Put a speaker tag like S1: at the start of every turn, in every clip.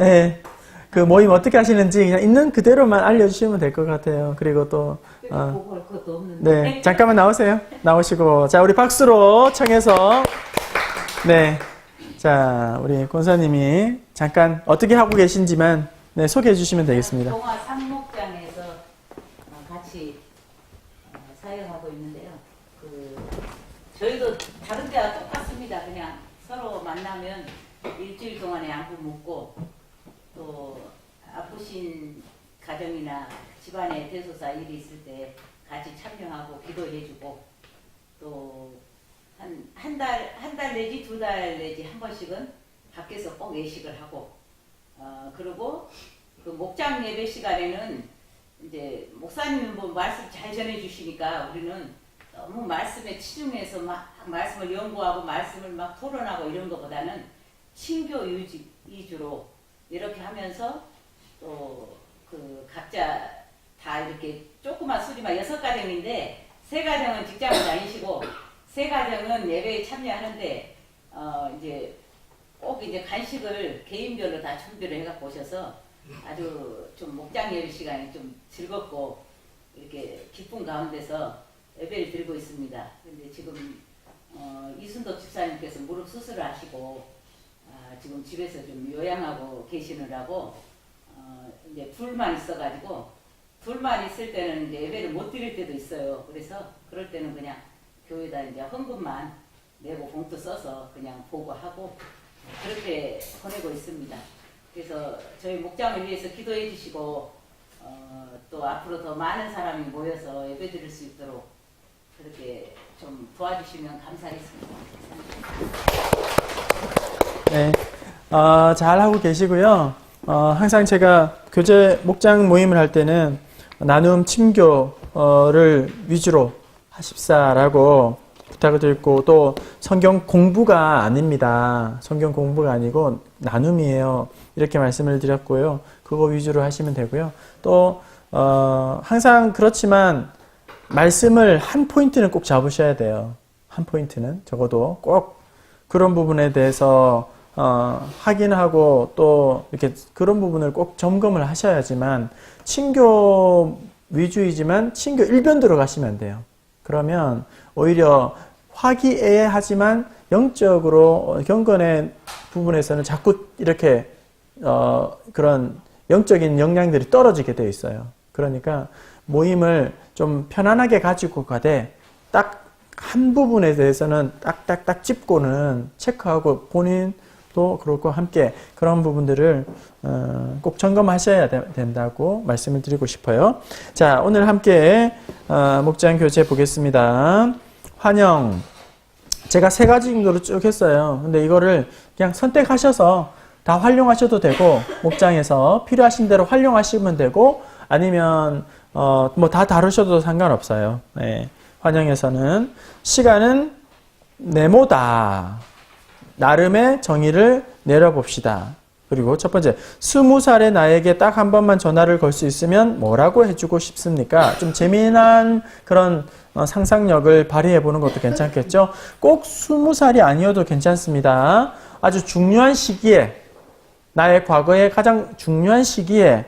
S1: 네. 그 모임 어떻게 하시는지 그냥 있는 그대로만 알려주시면 될 것 같아요. 그리고 또,
S2: 보고 할 것도 없는데.
S1: 네. 잠깐만 나오세요. 나오시고. 자, 우리 박수로 청해서. 네. 자, 우리 권사님이 잠깐 어떻게 하고 계신지만 네, 소개해 주시면 되겠습니다.
S2: 동화 상목장에서 같이 사역하고 있는데요. 저희도 다른 데와 똑같습니다. 그냥 서로 만나면 일주일 동안에 안부 묻고 또 아프신 가정이나 집안에 대소사 일이 있을 때 같이 참여하고 기도해주고 또 한 달 내지 2달 내지 한 번씩은 밖에서 꼭 예식을 하고 그리고 그 목장 예배 시간에는 이제 목사님은 뭐 말씀 잘 전해주시니까 우리는 너무 말씀에 치중해서 막 말씀을 연구하고 말씀을 막 토론하고 이런 것보다는 친교 위주로 이렇게 하면서 또 그 각자 다 이렇게 조그만 수리만 6가정인데 3가정은 직장을 다니시고 3가정은 예배에 참여하는데 이제 꼭 이제 간식을 개인별로 다 준비를 해갖고 오셔서 아주 좀 목장 예배 시간이 좀 즐겁고 이렇게 기쁜 가운데서 예배를 드리고 있습니다. 근데 지금 이순덕 집사님께서 무릎 수술을 하시고 지금 집에서 좀 요양하고 계시느라고 이제 둘만 있어가지고 둘만 있을 때는 이제 예배를 못 드릴 때도 있어요. 그래서 그럴 때는 그냥 교회에다 이제 헌금만 내고 봉투 써서 그냥 보고하고 그렇게 보내고 있습니다. 그래서 저희 목장을 위해서 기도해 주시고 또 앞으로 더 많은 사람이 모여서 예배 드릴 수 있도록 그렇게 좀 도와주시면 감사하겠습니다.
S1: 네, 잘하고 계시고요. 항상 제가 교제 목장 모임을 할 때는 나눔 친교를 위주로 하십사라고 부탁을 드렸고 또 성경 공부가 아닙니다. 성경 공부가 아니고 나눔이에요. 이렇게 말씀을 드렸고요. 그거 위주로 하시면 되고요. 또 항상 그렇지만 말씀을 한 포인트는 꼭 잡으셔야 돼요. 한 포인트는 적어도 꼭 그런 부분에 대해서 확인하고 또 이렇게 그런 부분을 꼭 점검을 하셔야지만 친교 위주이지만 친교 일변도로 가시면 안 돼요. 그러면 오히려 화기애애하지만 영적으로 경건의 부분에서는 자꾸 이렇게 그런 영적인 역량들이 떨어지게 되어 있어요. 그러니까 모임을 좀 편안하게 가지고 가되 딱 한 부분에 대해서는 딱딱딱 짚고는 체크하고 본인도 그렇고 함께 그런 부분들을 꼭 점검하셔야 된다고 말씀을 드리고 싶어요. 자, 오늘 함께 목장 교재 보겠습니다. 환영. 제가 3가지 정도로 쭉 했어요. 근데 이거를 그냥 선택하셔서 다 활용하셔도 되고 목장에서 필요하신 대로 활용하시면 되고 아니면 뭐 다 다루셔도 상관없어요. 네. 환영에서는 시간은 네모다. 나름의 정의를 내려봅시다. 그리고 첫 번째, 20살의 나에게 딱 한 번만 전화를 걸 수 있으면 뭐라고 해주고 싶습니까? 좀 재미난 그런 상상력을 발휘해보는 것도 괜찮겠죠? 꼭 20살이 아니어도 괜찮습니다. 아주 중요한 시기에, 나의 과거의 가장 중요한 시기에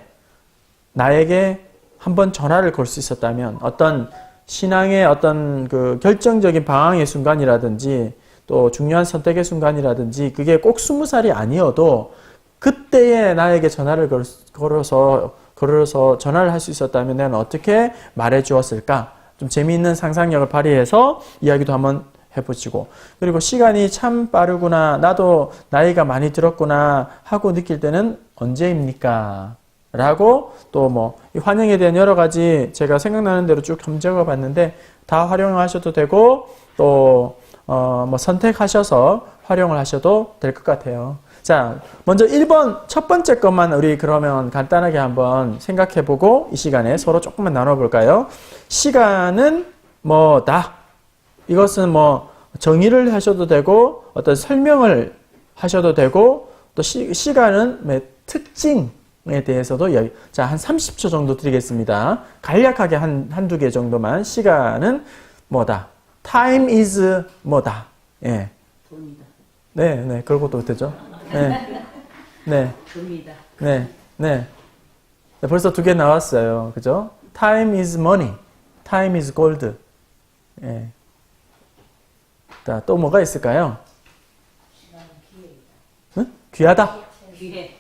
S1: 나에게 한번 전화를 걸 수 있었다면 어떤 신앙의 어떤 그 결정적인 방황의 순간이라든지 또 중요한 선택의 순간이라든지 그게 꼭 20살이 아니어도 그때에 나에게 전화를 걸어서 전화를 할 수 있었다면 내가 어떻게 말해 주었을까? 좀 재미있는 상상력을 발휘해서 이야기도 한번 해보시고 그리고 시간이 참 빠르구나 나도 나이가 많이 들었구나 하고 느낄 때는 언제입니까? 라고 또 뭐 이 환영에 대한 여러 가지 제가 생각나는 대로 쭉 적어 봤는데 다 활용하셔도 되고 또 뭐 선택하셔서 활용을 하셔도 될 것 같아요. 자, 먼저 1번 첫 번째 것만 우리 그러면 간단하게 한번 생각해 보고 이 시간에 서로 조금만 나눠 볼까요? 시간은 뭐다. 이것은 뭐 정의를 하셔도 되고 어떤 설명을 하셔도 되고 또 시간은 특징에 대해서도 자, 한 30초 정도 드리겠습니다. 간략하게 한두 개 정도만. 시간은 뭐다. Time is 뭐다. 예.
S2: 돈이다.
S1: 네, 그러고도 되죠. 네. 네.
S2: 금이다.
S1: 네, 네. 네, 벌써 두 개 나왔어요. 그죠? Time is money. Time is gold. 예. 자, 또 뭐가 있을까요? 응? 귀하다.
S2: 기회.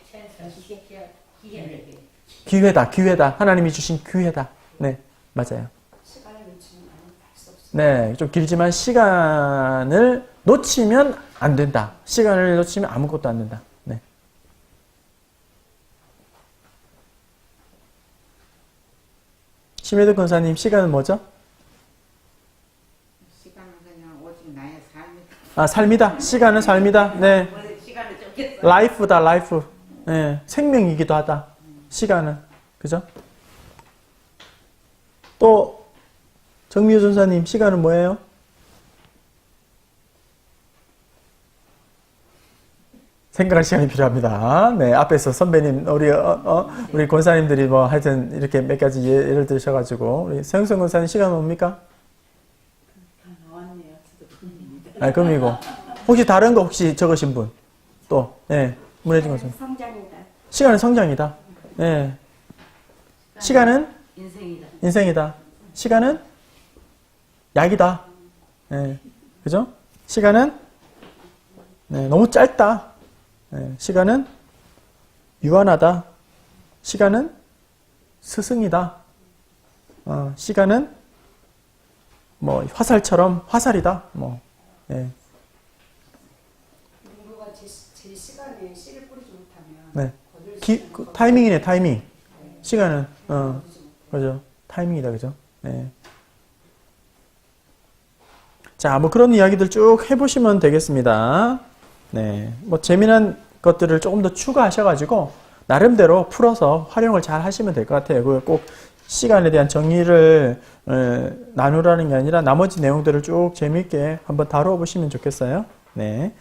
S1: 기회다. 기회다. 하나님이 주신 기회다. 네, 맞아요. 네, 좀 길지만 시간을 놓치면 안 된다. 시간을 놓치면 아무것도 안 된다. 네. 심혜득 권사님, 시간은 뭐죠?
S3: 시간은 그냥 오직 나의 삶이다.
S1: 아, 삶이다. 시간은 삶이다. 네.
S2: 시간을 쫓겠어.
S1: 라이프다, 라이프. 네, 생명이기도 하다. 시간은. 그죠? 또, 정미호 전사님, 시간은 뭐예요? 생각할 시간이 필요합니다. 네, 앞에서 선배님, 우리 권사님들이 뭐 하여튼 이렇게 몇 가지 예를 들으셔가지고, 우리 서영선 권사님 시간 뭡니까?
S2: 나왔네요.
S1: 아, 금이고. 혹시 다른 거 혹시 적으신 분? 또, 네, 문혜진 권사님.
S4: 성장이다.
S1: 시간은 성장이다. 네. 시간은
S2: 인생이다.
S1: 인생이다. 시간은 약이다. 네. 그죠? 시간은 네, 너무 짧다. 네. 시간은 유한하다. 시간은 스승이다. 시간은 뭐 화살처럼 화살이다. 뭐. 네.
S4: 누구가 제 시간에 씨를 뿌리지 못하면
S1: 네.
S4: 거둘 수 있는 것
S1: 타이밍이네, 타이밍. 시간은 그죠? 타이밍이다, 그죠? 네. 자, 뭐 그런 이야기들 쭉 해보시면 되겠습니다. 네, 뭐 재미난 것들을 조금 더 추가하셔가지고 나름대로 풀어서 활용을 잘 하시면 될 것 같아요. 그걸 꼭 시간에 대한 정의를 나누라는 게 아니라 나머지 내용들을 쭉 재미있게 한번 다루어 보시면 좋겠어요. 네,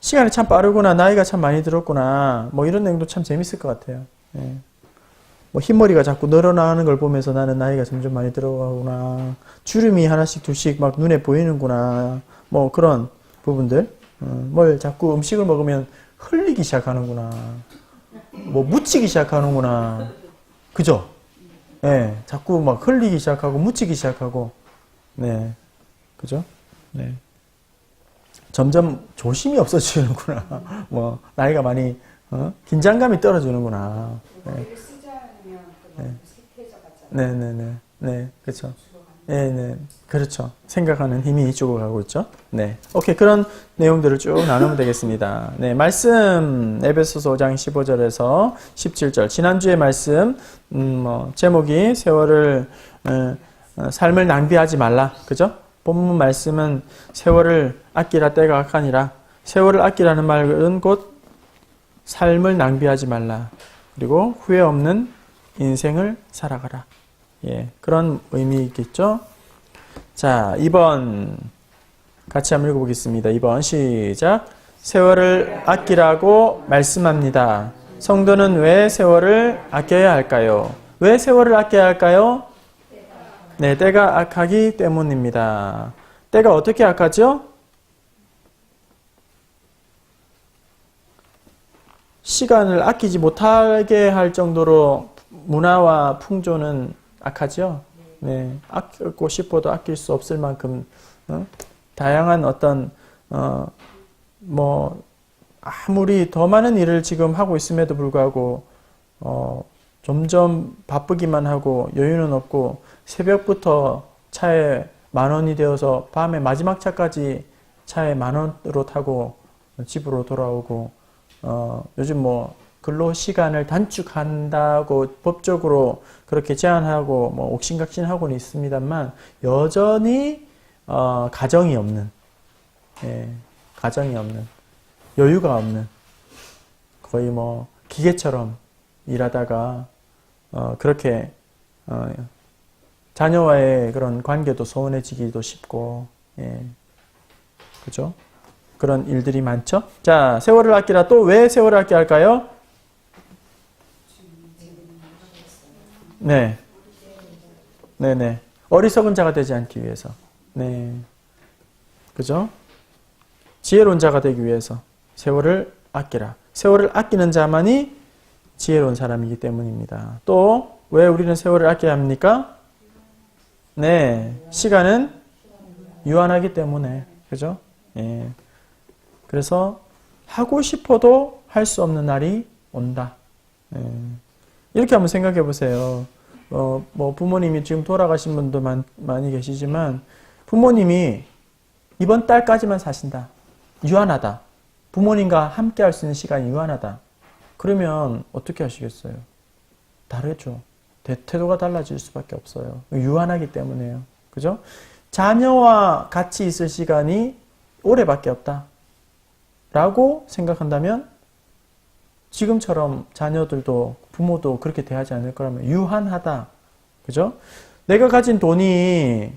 S1: 시간이 참 빠르구나, 나이가 참 많이 들었구나, 뭐 이런 내용도 참 재밌을 것 같아요. 네. 뭐 흰머리가 자꾸 늘어나는 걸 보면서 나는 나이가 점점 많이 들어가구나. 주름이 하나씩 둘씩 막 눈에 보이는구나. 뭐 그런 부분들. 뭘 자꾸 음식을 먹으면 흘리기 시작하는구나. 뭐 묻히기 시작하는구나. 그죠? 예. 네, 자꾸 막 흘리기 시작하고 묻히기 시작하고. 네. 그죠? 네. 점점 조심이 없어지는구나. 뭐 나이가 많이 긴장감이 떨어지는구나. 네. 네네네. 네, 그렇죠. 네, 그렇죠. 생각하는 힘이 이쪽으로 가고 있죠. 네, 오케이. 그런 내용들을 쭉 나누면 되겠습니다. 네, 말씀 에베소서 5장 15절에서 17절. 지난주에 말씀 제목이 세월을 삶을 낭비하지 말라. 그죠? 본문 말씀은 세월을 아끼라 때가 악하니라. 세월을 아끼라는 말은 곧 삶을 낭비하지 말라. 그리고 후회 없는 인생을 살아가라. 예, 그런 의미겠죠? 자, 2번 같이 한번 읽어보겠습니다. 2번 시작. 세월을 아끼라고 말씀합니다. 성도는 왜 세월을 아껴야 할까요? 왜 세월을 아껴야 할까요? 네, 때가 악하기 때문입니다. 때가 어떻게 악하죠? 시간을 아끼지 못하게 할 정도로 문화와 풍조는 악하죠. 네, 아끼고 싶어도 아낄 수 없을 만큼 다양한 어떤 뭐 아무리 더 많은 일을 지금 하고 있음에도 불구하고 점점 바쁘기만 하고 여유는 없고 새벽부터 차에 10,000원이 되어서 밤에 마지막 차까지 차에 10,000원으로 타고 집으로 돌아오고 요즘 뭐 근로시간을 단축한다고 법적으로 그렇게 제한하고 뭐 옥신각신하고는 있습니다만 여전히 가정이 없는, 예, 가정이 없는, 여유가 없는, 거의 뭐 기계처럼 일하다가 그렇게 자녀와의 그런 관계도 소원해지기도 쉽고, 예, 그죠? 그런 일들이 많죠. 자, 세월을 아끼라. 또 왜 세월을 아껴야 할까요? 네. 네네. 어리석은 자가 되지 않기 위해서. 네. 그죠? 지혜로운 자가 되기 위해서 세월을 아끼라. 세월을 아끼는 자만이 지혜로운 사람이기 때문입니다. 또 왜 우리는 세월을 아껴야 합니까? 네, 시간은 유한하기 때문에. 그죠? 예. 그래서 하고 싶어도 할 수 없는 날이 온다. 예. 이렇게 한번 생각해 보세요. 뭐 부모님이 지금 돌아가신 분도 많이 계시지만 부모님이 이번 달까지만 사신다. 유한하다. 부모님과 함께 할 수 있는 시간이 유한하다. 그러면 어떻게 하시겠어요? 다르죠. 태도가 달라질 수밖에 없어요. 유한하기 때문에요. 그죠? 자녀와 같이 있을 시간이 올해밖에 없다. 라고 생각한다면 지금처럼 자녀들도 부모도 그렇게 대하지 않을 거라면 유한하다. 그죠? 내가 가진 돈이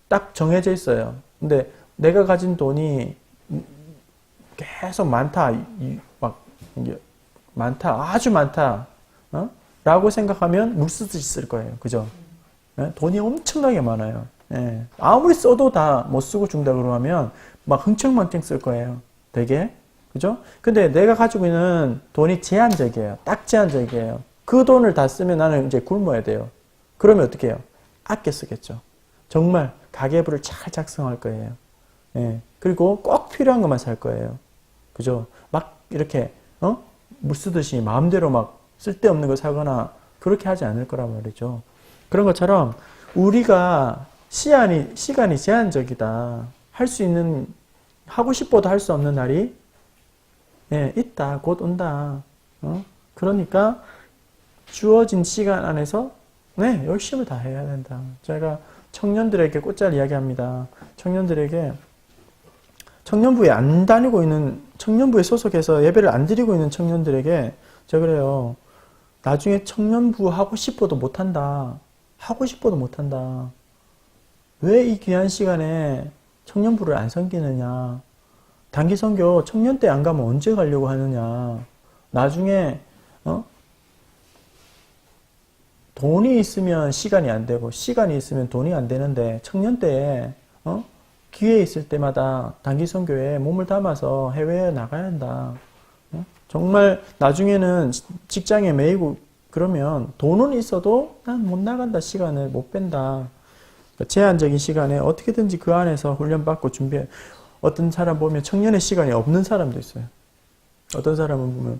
S1: 딱 정해져 있어요. 근데 내가 가진 돈이 계속 많다. 많다. 아주 많다. 라고 생각하면 물 쓰듯이 쓸 거예요. 그죠? 돈이 엄청나게 많아요. 아무리 써도 다 못 쓰고 준다 그러면 막 흥청망청 쓸 거예요. 되게. 그죠? 근데 내가 가지고 있는 돈이 제한적이에요. 딱 제한적이에요. 그 돈을 다 쓰면 나는 이제 굶어야 돼요. 그러면 어떻게 해요? 아껴 쓰겠죠. 정말 가계부를 잘 작성할 거예요. 그리고 꼭 필요한 것만 살 거예요. 그죠? 막 이렇게, 물 쓰듯이 마음대로 막 쓸데없는 거 사거나 그렇게 하지 않을 거란 말이죠. 그런 것처럼 우리가 시간이 제한적이다. 할 수 있는, 하고 싶어도 할 수 없는 날이 있다. 곧 온다. 그러니까 주어진 시간 안에서 열심히 다 해야 된다. 제가 청년들에게 곧잘 이야기합니다. 청년들에게 청년부에 안 다니고 있는, 청년부에 소속해서 예배를 안 드리고 있는 청년들에게 제가 그래요. 나중에 청년부 하고 싶어도 못한다. 하고 싶어도 못한다. 왜 이 귀한 시간에 청년부를 안 섬기느냐. 단기 선교 청년 때 안 가면 언제 가려고 하느냐. 나중에 돈이 있으면 시간이 안 되고 시간이 있으면 돈이 안 되는데 청년 때에 기회 있을 때마다 단기 선교에 몸을 담아서 해외에 나가야 한다. 정말 나중에는 직장에 매이고 그러면 돈은 있어도 난 못 나간다. 시간을 못 뺀다. 제한적인 시간에 어떻게든지 그 안에서 훈련받고 준비해. 어떤 사람 보면 청년의 시간이 없는 사람도 있어요. 어떤 사람은 보면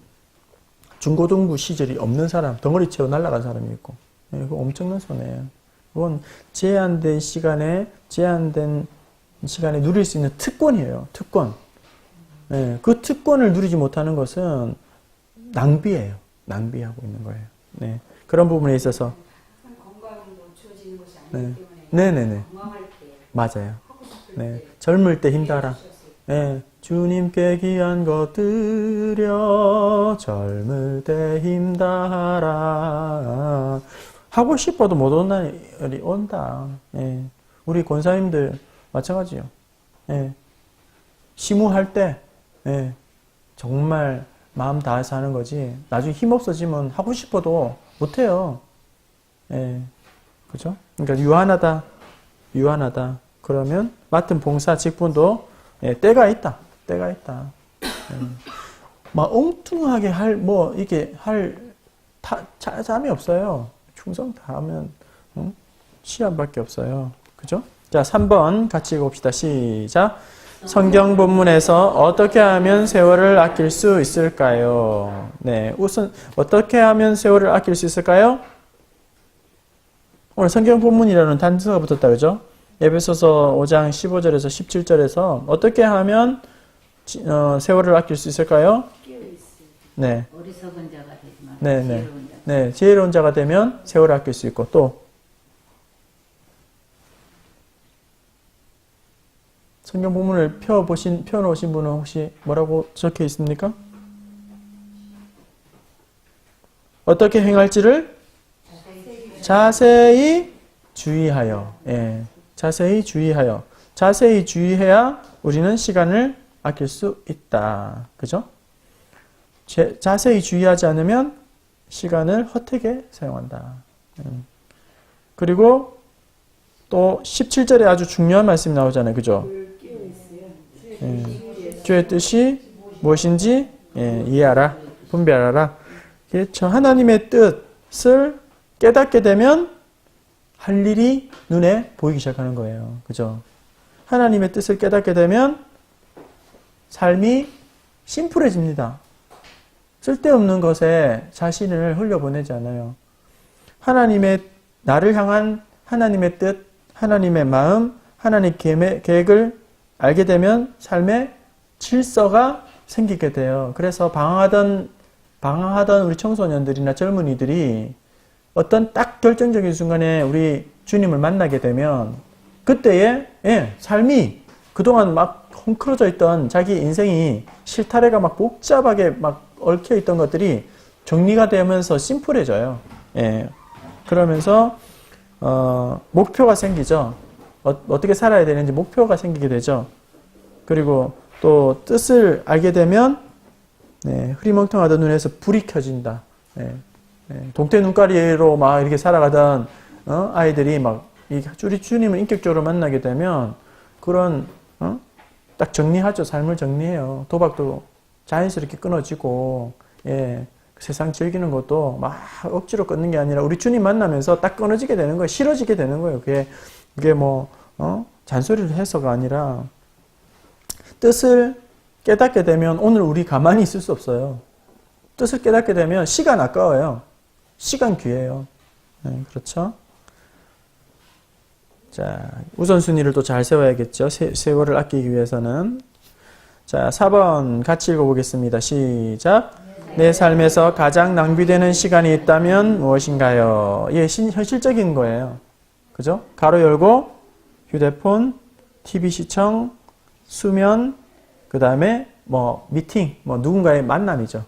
S1: 중고등부 시절이 없는 사람, 덩어리 채워 날아간 사람이 있고. 그거 엄청난 손해예요. 그건 제한된 시간에 누릴 수 있는 특권이에요. 특권. 그 특권을 누리지 못하는 것은 낭비예요. 낭비하고 있는 거예요. 그런 부분에 있어서
S4: 건강도 주어지는 것이 아니기 때문에
S1: 네네네.
S4: 건강할 때
S1: 맞아요.
S4: 하고 싶을 때
S1: 젊을 때 힘다라. 주님께 귀한 것 드려 젊을 때 힘다라. 하고 싶어도 못 오는 날이 온다. 우리 권사님들 마찬가지요. 시무할 때 정말 마음 다해서 하는 거지. 나중에 힘 없어지면 하고 싶어도 못해요. 그죠? 그러니까 유한하다. 그러면 맡은 봉사 직분도 때가 있다. 막 엉뚱하게 잠이 없어요. 충성 다 하면 시간밖에 없어요. 그죠? 자, 3번 같이 읽어봅시다. 시작. 성경 본문에서 어떻게 하면 세월을 아낄 수 있을까요? 우선 어떻게 하면 세월을 아낄 수 있을까요? 오늘 성경 본문이라는 단서가 붙었다. 그죠? 에베소서 5장 15절에서 17절에서 어떻게 하면 세월을 아낄 수 있을까요?
S2: 어리석은 자가 되지 마. 지혜로운 자.
S1: 지혜로운 자가 되면 세월을 아낄 수 있고 또 성경 본문을 펴놓으신 분은 혹시 뭐라고 적혀 있습니까? 어떻게 행할지를 자세히 주의하여. 자세히 주의해야 우리는 시간을 아낄 수 있다. 그죠? 자세히 주의하지 않으면 시간을 헛되게 사용한다. 그리고 또 17절에 아주 중요한 말씀이 나오잖아요. 그죠? 주의 뜻이 무엇인지 이해하라, 분별하라. 그렇죠. 하나님의 뜻을 깨닫게 되면 할 일이 눈에 보이기 시작하는 거예요. 그죠? 하나님의 뜻을 깨닫게 되면 삶이 심플해집니다. 쓸데없는 것에 자신을 흘려보내지 않아요. 나를 향한 하나님의 뜻, 하나님의 마음, 하나님의 계획을 알게 되면 삶에 질서가 생기게 돼요. 그래서 방황하던 우리 청소년들이나 젊은이들이 어떤 딱 결정적인 순간에 우리 주님을 만나게 되면 그때의 삶이 그동안 막 헝클어져 있던 자기 인생이 실타래가 막 복잡하게 막 얽혀 있던 것들이 정리가 되면서 심플해져요. 그러면서 목표가 생기죠. 어떻게 살아야 되는지 목표가 생기게 되죠. 그리고 또 뜻을 알게 되면 흐리멍텅하던 눈에서 불이 켜진다. 동태 눈가리로 막 이렇게 살아가던 아이들이 막 우리 주님을 인격적으로 만나게 되면 그런 딱 정리하죠. 삶을 정리해요. 도박도 자연스럽게 끊어지고 세상 즐기는 것도 막 억지로 끊는 게 아니라 우리 주님 만나면서 딱 끊어지게 되는 거예요. 싫어지게 되는 거예요. 그게 뭐 잔소리를 해서가 아니라 뜻을 깨닫게 되면 오늘 우리 가만히 있을 수 없어요. 뜻을 깨닫게 되면 시간 아까워요. 시간 귀해요. 그렇죠? 자, 우선순위를 또 잘 세워야겠죠. 세월을 아끼기 위해서는. 자, 4번 같이 읽어보겠습니다. 시작. 내 삶에서 가장 낭비되는 시간이 있다면 무엇인가요? 현실적인 거예요. 그죠? 가로 열고 휴대폰, TV 시청, 수면, 그 다음에 미팅, 누군가의 만남이죠.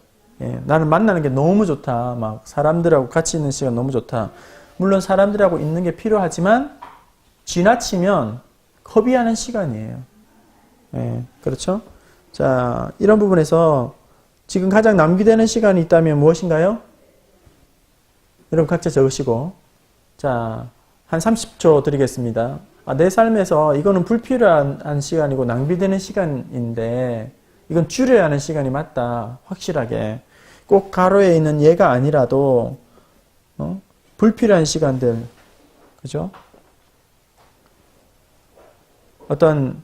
S1: 나는 만나는 게 너무 좋다. 막 사람들하고 같이 있는 시간 너무 좋다. 물론 사람들하고 있는 게 필요하지만 지나치면 허비하는 시간이에요. 그렇죠? 자, 이런 부분에서 지금 가장 낭비되는 시간이 있다면 무엇인가요? 여러분 각자 적으시고, 자, 한 30초 드리겠습니다. 내 삶에서 이거는 불필요한 시간이고 낭비되는 시간인데 이건 줄여야 하는 시간이 맞다. 확실하게. 꼭 가로에 있는 얘가 아니라도 불필요한 시간들, 그죠? 어떤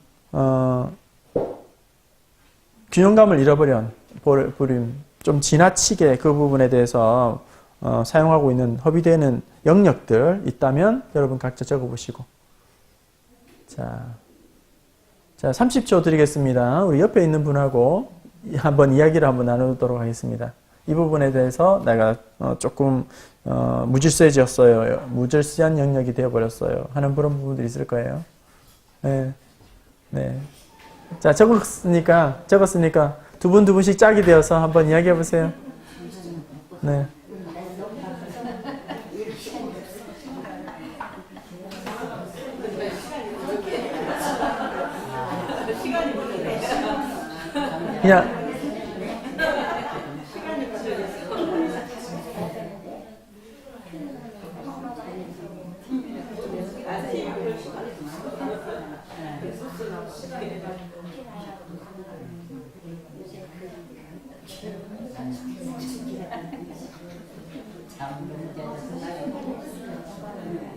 S1: 균형감을 잃어버린 좀 지나치게 그 부분에 대해서 사용하고 있는 허비되는 영역들 있다면 여러분 각자 적어보시고, 자 30초 드리겠습니다. 우리 옆에 있는 분하고 한번 이야기를 한번 나누도록 하겠습니다. 이 부분에 대해서 내가 조금 무질서해졌어요. 무질서한 영역이 되어버렸어요. 하는 그런 부분들이 있을 거예요. 네. 자, 적었으니까 두 분씩 짝이 되어서 한번 이야기해 보세요. 네. 그냥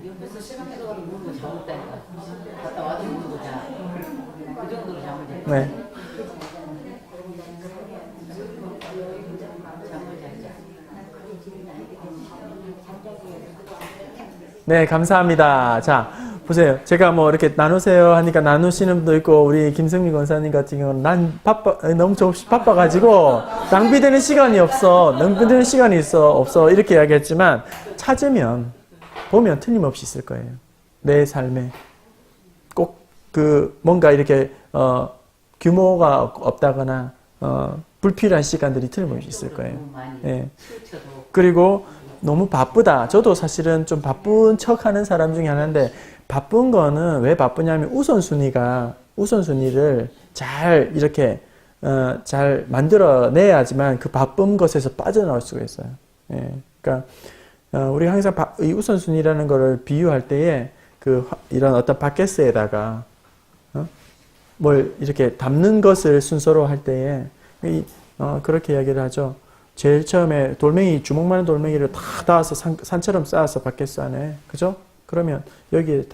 S2: 옆에서 시간대로 물고 잠었다니까. 갔다 와도 물고 자. 그 정도로 잠을 자.
S1: 네. 네, 감사합니다. 자, 보세요. 제가 뭐 이렇게 나누세요 하니까 나누시는 분도 있고, 우리 김승미 권사님 같은 경우는 난 너무 바빠가지고, 낭비되는 시간이 없어. 이렇게 이야기했지만, 보면 틀림없이 있을 거예요. 내 삶에. 꼭 뭔가 이렇게, 규모가 없다거나, 불필요한 시간들이 틀림없이 있을 거예요. 예. 그리고 너무 바쁘다. 저도 사실은 좀 바쁜 척 하는 사람 중에 하나인데, 바쁜 거는 왜 바쁘냐면 우선순위를 잘 이렇게 잘 만들어내야지만 그 바쁜 것에서 빠져나올 수가 있어요. 예. 그러니까 우리 항상 이 우선순위라는 거를 비유할 때에 이런 어떤 바켓스에다가 뭘 이렇게 담는 것을 순서로 할 때에 그렇게 이야기를 하죠. 제일 처음에 돌멩이, 주먹만한 돌멩이를 다 닿아서 산처럼 쌓아서 바켓스 안에. 그죠? 그러면 여기에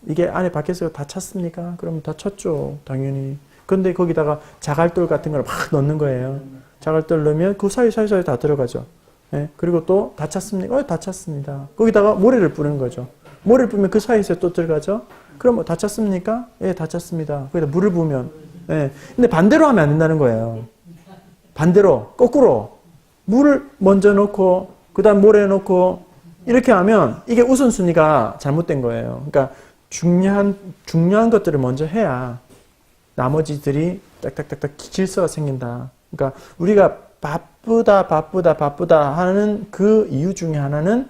S1: 이게 안에 바켓스가 다 찼습니까? 그러면 다 찼죠. 당연히. 근데 거기다가 자갈돌 같은 걸 막 넣는 거예요. 자갈돌 넣으면 그 사이사이에 다 들어가죠. 예? 그리고 또 다 찼습니까? 다 찼습니다. 거기다가 모래를 뿌리는 거죠. 모래를 뿌리면 그 사이에 또 들어가죠. 그럼 뭐 다 찼습니까? 예, 다 찼습니다. 거기다 물을 부으면. 예. 근데 반대로 하면 안 된다는 거예요. 반대로, 거꾸로. 물을 먼저 넣고, 그 다음 모래 넣고, 이렇게 하면 이게 우선순위가 잘못된 거예요. 그러니까 중요한 것들을 먼저 해야 나머지들이 딱딱딱딱 질서가 생긴다. 그러니까 우리가 바쁘다 하는 그 이유 중에 하나는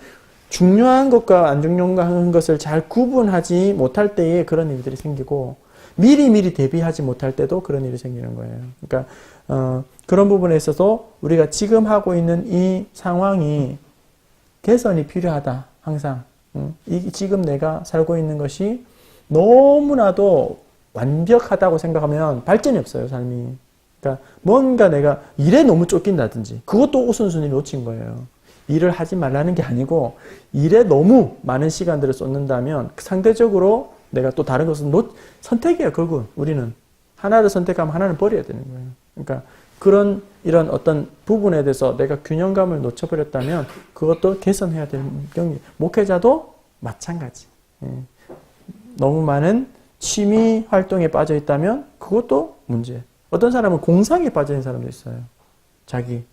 S1: 중요한 것과 안 중요한 것을 잘 구분하지 못할 때에 그런 일들이 생기고 미리 대비하지 못할 때도 그런 일이 생기는 거예요. 그러니까 그런 부분에 있어서 우리가 지금 하고 있는 이 상황이 개선이 필요하다. 항상. 지금 내가 살고 있는 것이 너무나도 완벽하다고 생각하면 발전이 없어요. 삶이. 그러니까 뭔가 내가 일에 너무 쫓긴다든지 그것도 우선순위를 놓친 거예요. 일을 하지 말라는 게 아니고 일에 너무 많은 시간들을 쏟는다면 상대적으로 내가 또 다른 것은 선택이에요. 결국은 우리는 하나를 선택하면 하나는 버려야 되는 거예요. 그러니까 이런 어떤 부분에 대해서 내가 균형감을 놓쳐버렸다면 그것도 개선해야 되는 경기. 목회자도 마찬가지. 예. 너무 많은 취미 활동에 빠져 있다면 그것도 문제. 어떤 사람은 공상에 빠져 있는 사람도 있어요. 자기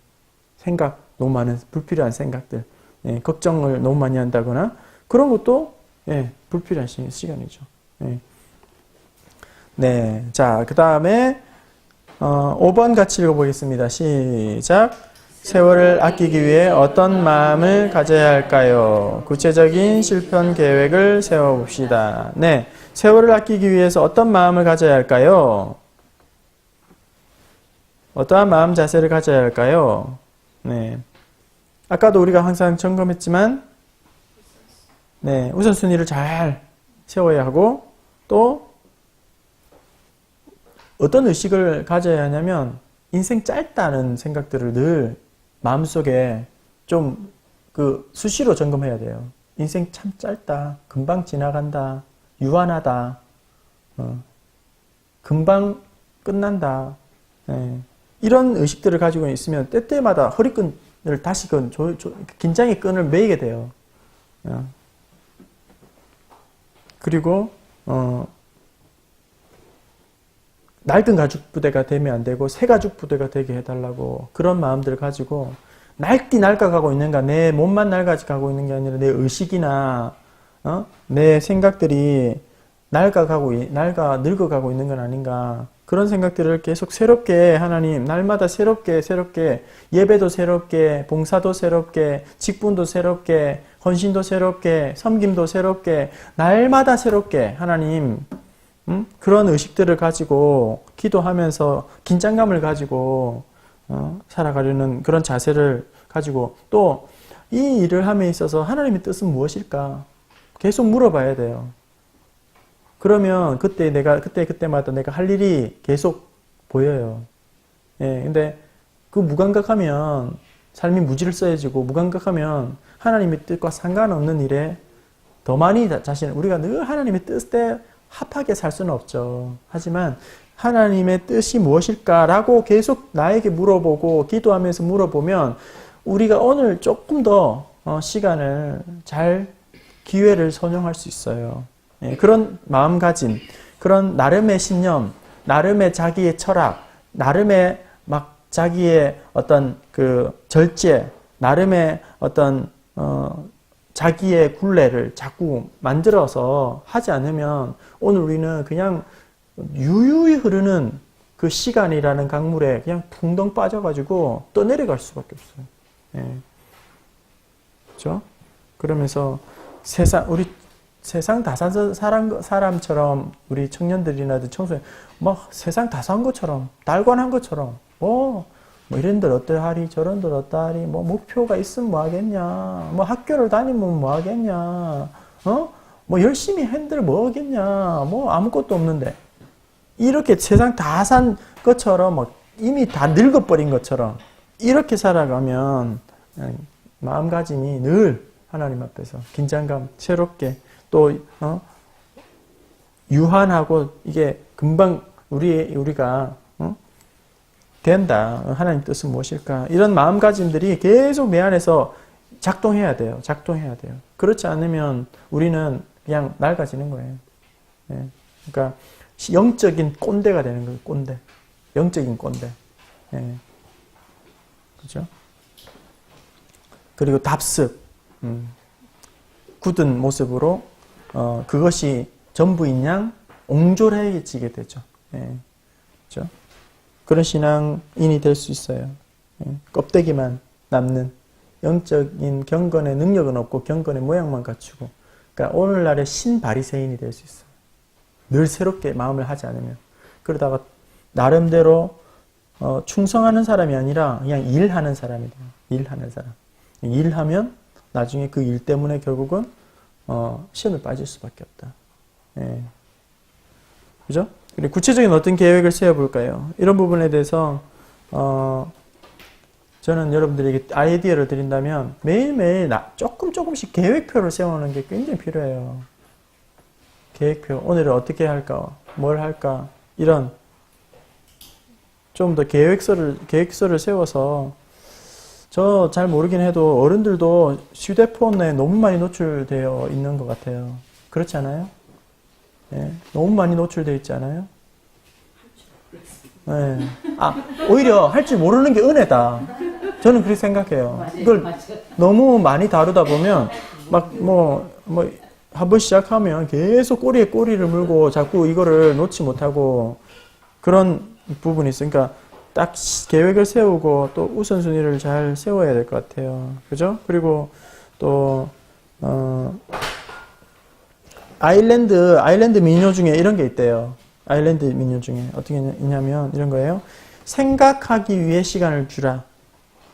S1: 생각, 너무 많은 불필요한 생각들, 예, 걱정을 너무 많이 한다거나 그런 것도 예, 불필요한 시간이죠. 예. 네, 자, 그 다음에 5번 같이 읽어보겠습니다. 시작. 세월을 아끼기 위해 어떤 마음을 가져야 할까요? 구체적인 실천 계획을 세워봅시다. 네, 세월을 아끼기 위해서 어떤 마음을 가져야 할까요? 어떠한 마음 자세를 가져야 할까요? 네, 아까도 우리가 항상 점검했지만 네, 우선순위를 잘 세워야 하고 또 어떤 의식을 가져야 하냐면 인생 짧다는 생각들을 늘 마음속에 좀 수시로 점검해야 돼요. 인생 참 짧다. 금방 지나간다. 유한하다. 금방 끝난다. 네. 이런 의식들을 가지고 있으면 때때마다 허리끈을 다시금 긴장의 끈을 매이게 돼요. 그리고 낡은 가죽 부대가 되면 안 되고 새 가죽 부대가 되게 해달라고 그런 마음들을 가지고 낡아가고 있는가, 내 몸만 낡아가고 있는 게 아니라 내 의식이나 내 생각들이 늙어가고 있는 건 아닌가, 그런 생각들을 계속 새롭게 하나님 날마다 새롭게 예배도 새롭게, 봉사도 새롭게, 직분도 새롭게, 헌신도 새롭게, 섬김도 새롭게, 날마다 새롭게 하나님 그런 의식들을 가지고 기도하면서 긴장감을 가지고 살아가려는 그런 자세를 가지고 또 이 일을 함에 있어서 하나님의 뜻은 무엇일까 계속 물어봐야 돼요. 그러면 그때마다 내가 할 일이 계속 보여요. 예, 근데 그 무감각하면 삶이 무질서해지고 무감각하면 하나님의 뜻과 상관없는 일에 더 많이 우리가 늘 하나님의 뜻에 합하게 살 수는 없죠. 하지만 하나님의 뜻이 무엇일까라고 계속 나에게 물어보고 기도하면서 물어보면 우리가 오늘 조금 더 시간을 기회를 선용할 수 있어요. 예, 그런 마음가짐, 그런 나름의 신념, 나름의 자기의 철학, 나름의 막 자기의 어떤 절제, 나름의 어떤 자기의 굴레를 자꾸 만들어서 하지 않으면 오늘 우리는 그냥 유유히 흐르는 그 시간이라는 강물에 그냥 붕덩 빠져가지고 떠내려갈 수밖에 없어요. 예. 그렇죠? 그러면서 우리 세상 다 산 사람처럼 우리 청년들이나 청소년 막 세상 다 산 것처럼 달관한 것처럼 뭐 이런들 어떠하리 저런들 어떠하리 뭐 목표가 있으면 뭐 하겠냐, 뭐 학교를 다니면 뭐 하겠냐, 뭐 열심히 한들 뭐 하겠냐, 뭐 아무것도 없는데 이렇게 세상 다 산 것처럼 막 이미 다 늙어버린 것처럼 이렇게 살아가면 마음가짐이 늘 하나님 앞에서 긴장감, 새롭게 또 유한하고 이게 금방 우리가 된다. 하나님 뜻은 무엇일까? 이런 마음가짐들이 계속 내 안에서 작동해야 돼요. 작동해야 돼요. 그렇지 않으면 우리는 그냥 낡아지는 거예요. 예. 그러니까 영적인 꼰대가 되는 거예요. 꼰대. 영적인 꼰대. 예. 그죠? 그리고 답습. 굳은 모습으로 그것이 전부인 양 옹졸해지게 되죠. 예. 그죠? 그런 신앙인이 될 수 있어요. 예. 껍데기만 남는 영적인 경건의 능력은 없고 경건의 모양만 갖추고, 그러니까 오늘날의 신바리새인이 될 수 있어요. 늘 새롭게 마음을 하지 않으면. 그러다가 나름대로 충성하는 사람이 아니라 그냥 일하는 사람이 돼요. 일하는 사람. 일하면 나중에 그 일 때문에 결국은 시험에 빠질 수밖에 없다. 예. 그죠? 그리고 구체적인 어떤 계획을 세워볼까요? 이런 부분에 대해서 저는 여러분들에게 아이디어를 드린다면 매일매일 조금씩 계획표를 세우는 게 굉장히 필요해요. 계획표. 오늘은 어떻게 할까? 뭘 할까? 이런 좀 더 계획서를 세워서, 저 잘 모르긴 해도 어른들도 휴대폰에 너무 많이 노출되어 있는 것 같아요. 그렇지 않아요? 네, 너무 많이 노출되어 있지 않아요? 네. 오히려 할 줄 모르는 게 은혜다. 저는 그렇게 생각해요. 이걸 너무 많이 다루다 보면 한 번 시작하면 계속 꼬리에 꼬리를 물고 자꾸 이거를 놓지 못하고 그런 부분이 있으니까 딱 계획을 세우고 또 우선순위를 잘 세워야 될 것 같아요. 그죠? 그리고 또 아일랜드 민요 중에 이런 게 있대요. 아일랜드 민요 중에 어떻게 있냐면 이런 거예요. 생각하기 위해 시간을 주라.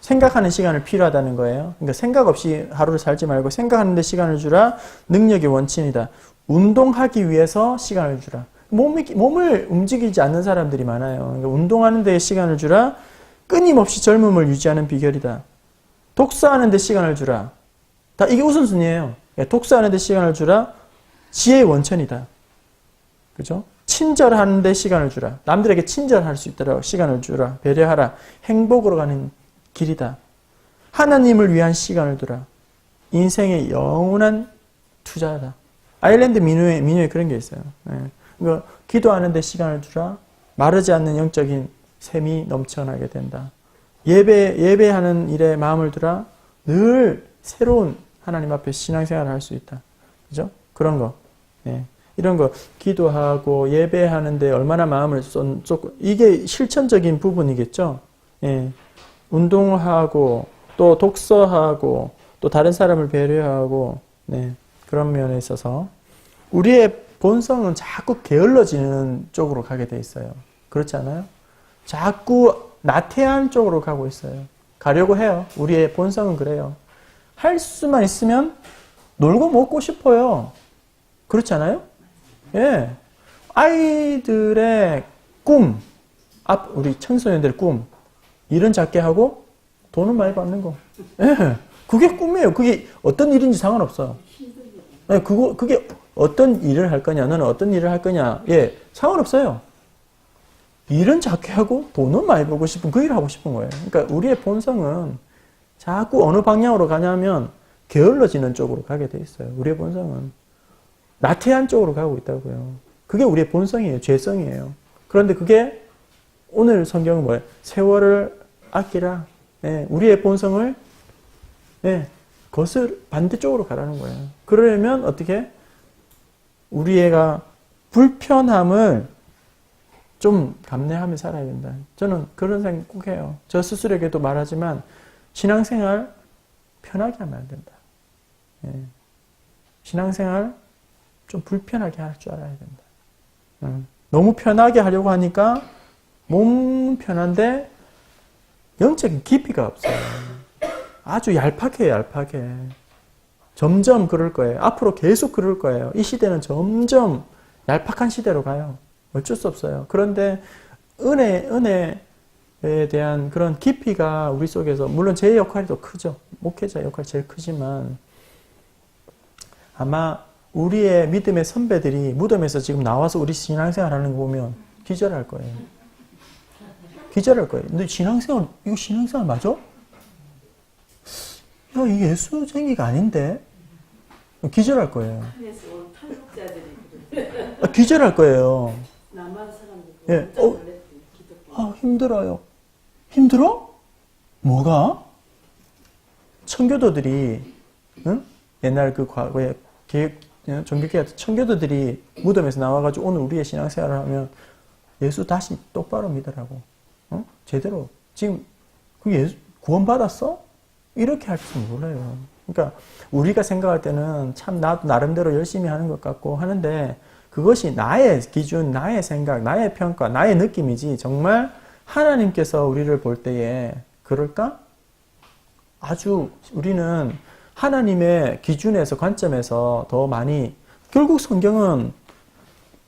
S1: 생각하는 시간을 필요하다는 거예요. 그러니까 생각 없이 하루를 살지 말고 생각하는 데 시간을 주라. 능력의 원천이다. 운동하기 위해서 시간을 주라. 몸을 움직이지 않는 사람들이 많아요. 그러니까 운동하는 데 시간을 주라. 끊임없이 젊음을 유지하는 비결이다. 독서하는 데 시간을 주라. 다 이게 우선순위예요. 독서하는 데 시간을 주라. 지혜의 원천이다. 그죠? 친절하는 데 시간을 주라. 남들에게 친절할 수 있도록 시간을 주라. 배려하라. 행복으로 가는 길이다. 하나님을 위한 시간을 두라. 인생의 영원한 투자다. 아일랜드 민요에 그런 게 있어요. 그러니까 기도하는 데 시간을 주라. 마르지 않는 영적인 샘이 넘쳐나게 된다. 예배하는 일에 마음을 두라. 늘 새로운 하나님 앞에 신앙생활을 할 수 있다. 그죠? 그런 거. 예. 이런 거 기도하고 예배하는데 얼마나 마음을 쏟고 이게 실천적인 부분이겠죠. 예. 운동하고 또 독서하고 또 다른 사람을 배려하고 네. 그런 면에 있어서 우리의 본성은 자꾸 게을러지는 쪽으로 가게 돼 있어요. 그렇지 않아요? 자꾸 나태한 쪽으로 가고 있어요. 가려고 해요. 우리의 본성은 그래요. 할 수만 있으면 놀고 먹고 싶어요. 그렇지 않아요? 예. 아이들의 꿈, 우리 청소년들의 꿈, 일은 작게 하고 돈은 많이 받는 거. 예. 그게 꿈이에요. 그게 어떤 일인지 상관없어요. 예. 그게 어떤 일을 할 거냐, 너는 어떤 일을 할 거냐, 예. 상관없어요. 일은 작게 하고 돈은 많이 벌고 싶은 그 일을 하고 싶은 거예요. 그러니까 우리의 본성은 자꾸 어느 방향으로 가냐면 게을러지는 쪽으로 가게 돼 있어요. 우리의 본성은. 나태한 쪽으로 가고 있다고요. 그게 우리의 본성이에요. 죄성이에요. 그런데 그게 오늘 성경은 뭐예요? 세월을 아끼라. 예, 우리의 본성을 반대쪽으로 가라는 거예요. 그러려면 어떻게? 우리 애가 불편함을 좀 감내하며 살아야 된다. 저는 그런 생각 꼭 해요. 저 스스로에게도 말하지만 신앙생활 편하게 하면 안 된다. 예. 신앙생활 좀 불편하게 할 줄 알아야 된다. 너무 편하게 하려고 하니까 몸은 편한데 영적인 깊이가 없어요. 아주 얄팍해요, 얄팍해. 점점 그럴 거예요. 앞으로 계속 그럴 거예요. 이 시대는 점점 얄팍한 시대로 가요. 어쩔 수 없어요. 그런데 은혜 대한 그런 깊이가 우리 속에서, 물론 제 역할이 더 크죠. 목회자 역할이 제일 크지만, 아마 우리의 믿음의 선배들이 무덤에서 지금 나와서 우리 신앙생활 하는 거 보면 기절할 거예요. 기절할 거예요. 근데 신앙생활, 이거 신앙생활 맞아? 야, 이게 예수쟁이가 아닌데? 기절할 거예요.
S4: 그래서 탈북자들이 그래.
S1: 기절할 거예요.
S4: 남한 사람들
S1: 예.
S4: 깜짝 놀랐대. 기독교.
S1: 힘들어요. 힘들어? 뭐가? 청교도들이, 응? 옛날 그 과거에 종교계 같은 청교도들이 무덤에서 나와가지고 오늘 우리의 신앙생활을 하면 예수 다시 똑바로 믿으라고. 제대로. 지금 그 예수 구원받았어? 이렇게 할 줄 몰라요. 그러니까 우리가 생각할 때는 참 나도 나름대로 열심히 하는 것 같고 하는데 그것이 나의 기준, 나의 생각, 나의 평가, 나의 느낌이지 정말 하나님께서 우리를 볼 때에 그럴까? 아주 우리는 하나님의 기준에서 관점에서 더 많이 결국 성경은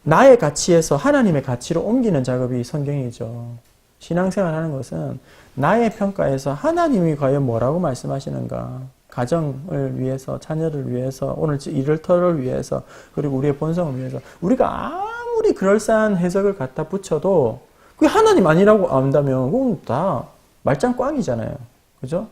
S1: 나의 가치에서 하나님의 가치로 옮기는 작업이 성경이죠. 신앙생활 하는 것은 나의 평가에서 하나님이 과연 뭐라고 말씀하시는가, 가정을 위해서, 자녀를 위해서, 오늘 일터를 위해서, 그리고 우리의 본성을 위해서 우리가 아무리 그럴싸한 해석을 갖다 붙여도 그게 하나님 아니라고 안다면 그건 다 말짱 꽝이잖아요. 그죠?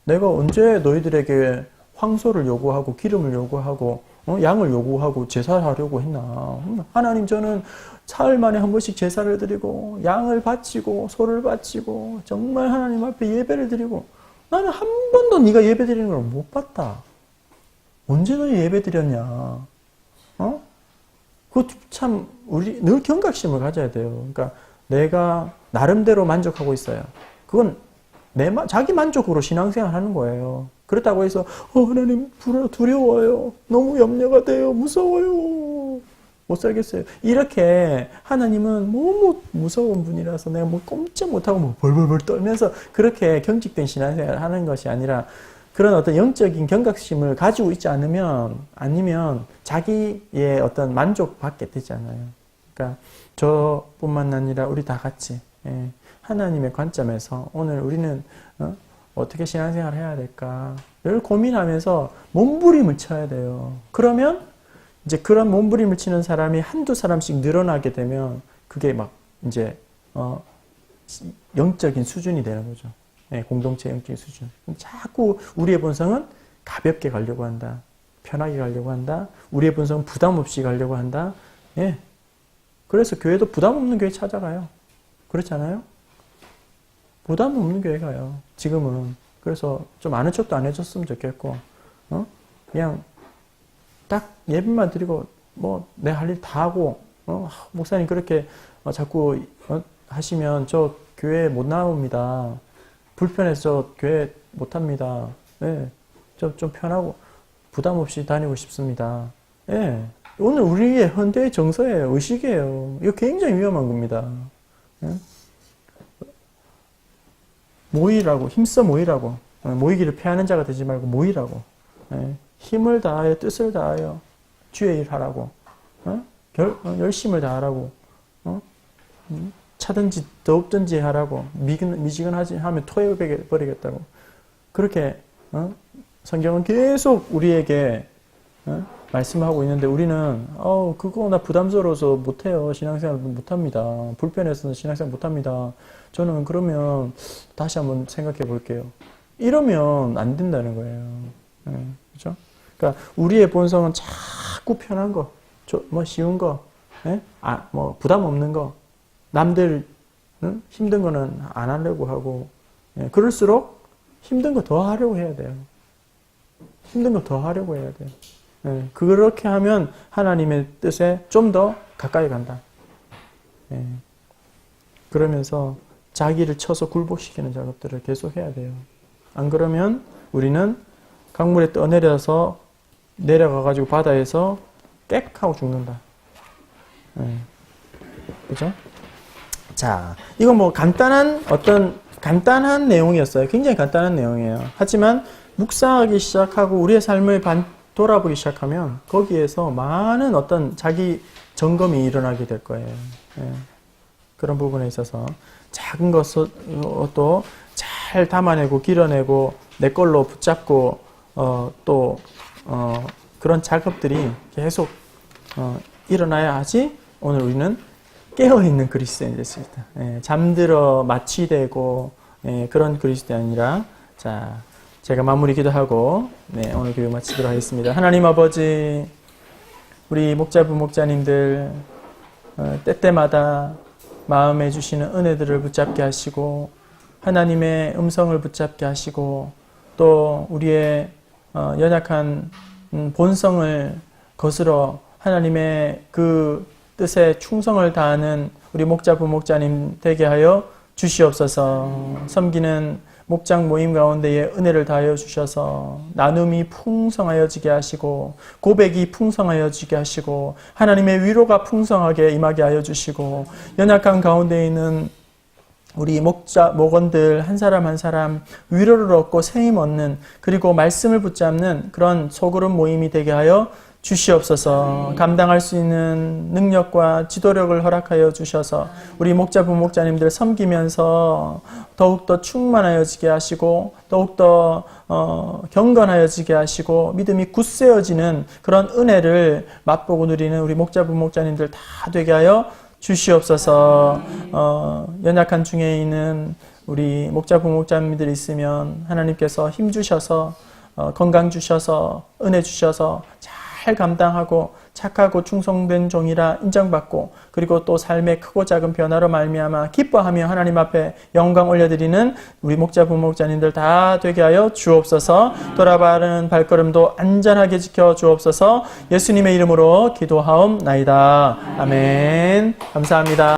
S1: 내가 언제 너희들에게 황소를 요구하고 기름을 요구하고 양을 요구하고 제사를 하려고 했나. 하나님, 저는 사흘 만에 한 번씩 제사를 드리고 양을 바치고 소를 바치고 정말 하나님 앞에 예배를 드리고 나는 한 번도 네가 예배 드리는 걸 못 봤다. 언제 너희 예배 드렸냐. 그것도 참 우리 늘 경각심을 가져야 돼요. 그러니까 내가 나름대로 만족하고 있어요. 그건 자기 만족으로 신앙생활 하는 거예요. 그렇다고 해서 하나님 두려워요. 너무 염려가 돼요. 무서워요. 못 살겠어요. 이렇게 하나님은 너무 무서운 분이라서 내가 뭐 꼼짝 못하고 뭐 벌벌벌 떨면서 그렇게 경직된 신앙생활을 하는 것이 아니라 그런 어떤 영적인 경각심을 가지고 있지 않으면 아니면 자기의 어떤 만족받게 되지 않아요. 그러니까 저뿐만 아니라 우리 다 같이 하나님의 관점에서 오늘 우리는 어떻게 신앙생활을 해야 될까를 고민하면서 몸부림을 쳐야 돼요. 그러면 이제 그런 몸부림을 치는 사람이 한두 사람씩 늘어나게 되면 그게 막 이제 영적인 수준이 되는 거죠. 공동체 영적인 수준. 자꾸 우리의 본성은 가볍게 가려고 한다. 편하게 가려고 한다. 우리의 본성은 부담 없이 가려고 한다. 그래서 교회도 부담 없는 교회 찾아가요. 그렇지 않아요? 부담 없는 교회 가요. 지금은. 그래서 좀 아는 척도 안 해줬으면 좋겠고, 그냥 딱 예배만 드리고, 뭐, 내 할 일 다 하고, 목사님 그렇게 자꾸 하시면 저 교회 못 나옵니다. 불편해서 저 교회 못 합니다. 좀 편하고, 부담 없이 다니고 싶습니다. 오늘 우리의 현대의 정서예요. 의식이에요. 이거 굉장히 위험한 겁니다. 모이라고, 힘써 모이라고. 모이기를 피하는 자가 되지 말고 모이라고. 힘을 다하여 뜻을 다하여 주의 일 하라고. 열심을 다하라고. 차든지 더욱든지 하라고. 미지근하지 하면 토해버리겠다고. 그렇게 성경은 계속 우리에게 말씀하고 있는데 우리는 그거 나 부담스러워서 못해요. 신앙생활 못합니다. 불편해서 신앙생활 못합니다. 저는 그러면 다시 한번 생각해 볼게요. 이러면 안 된다는 거예요. 그렇죠? 그러니까 우리의 본성은 자꾸 편한 거, 뭐 쉬운 거, 뭐 부담 없는 거, 남들 힘든 거는 안 하려고 하고, 그럴수록 힘든 거 더 하려고 해야 돼요. 힘든 거 더 하려고 해야 돼요. 그렇게 하면 하나님의 뜻에 좀 더 가까이 간다. 그러면서 자기를 쳐서 굴복시키는 작업들을 계속 해야 돼요. 안 그러면 우리는 강물에 떠내려서 내려가가지고 바다에서 꽥 하고 죽는다. 그죠? 자, 이건 뭐 간단한 내용이었어요. 굉장히 간단한 내용이에요. 하지만 묵상하기 시작하고 우리의 삶을 돌아보기 시작하면 거기에서 많은 어떤 자기 점검이 일어나게 될 거예요. 그런 부분에 있어서. 작은 것도 잘 담아내고 길어내고 내 걸로 붙잡고 그런 작업들이 계속 일어나야 하지. 오늘 우리는 깨어있는 그리스도인이 됐습니다. 잠들어 마취되고 그런 그리스도인이 아니라, 자, 제가 마무리 기도하고 오늘 교육 마치도록 하겠습니다. 하나님 아버지, 우리 목자부 목자님들 때때마다 마음에 주시는 은혜들을 붙잡게 하시고 하나님의 음성을 붙잡게 하시고 또 우리의 연약한 본성을 거스러 하나님의 그 뜻에 충성을 다하는 우리 목자부 목자님 되게 하여 주시옵소서. 섬기는 목장 모임 가운데에 은혜를 다하여 주셔서 나눔이 풍성하여지게 하시고 고백이 풍성하여지게 하시고 하나님의 위로가 풍성하게 임하게 하여 주시고 연약한 가운데 있는 우리 목원들 한 사람 한 사람 위로를 얻고 세임 얻는, 그리고 말씀을 붙잡는 그런 소그룹 모임이 되게 하여 주시옵소서. 감당할 수 있는 능력과 지도력을 허락하여 주셔서 우리 목자 부목자님들 섬기면서 더욱더 충만하여지게 하시고 더욱더 경건하여지게 하시고 믿음이 굳세어지는 그런 은혜를 맛보고 누리는 우리 목자 부목자님들 다 되게 하여 주시옵소서. 연약한 중에 있는 우리 목자 부목자님들 있으면 하나님께서 힘 주셔서 건강 주셔서 은혜 주셔서 잘 감당하고 착하고 충성된 종이라 인정받고, 그리고 또 삶의 크고 작은 변화로 말미암아 기뻐하며 하나님 앞에 영광 올려드리는 우리 목자 부목자님들 다 되게 하여 주옵소서. 돌아가는 발걸음도 안전하게 지켜 주옵소서. 예수님의 이름으로 기도하옵나이다. 아멘. 감사합니다.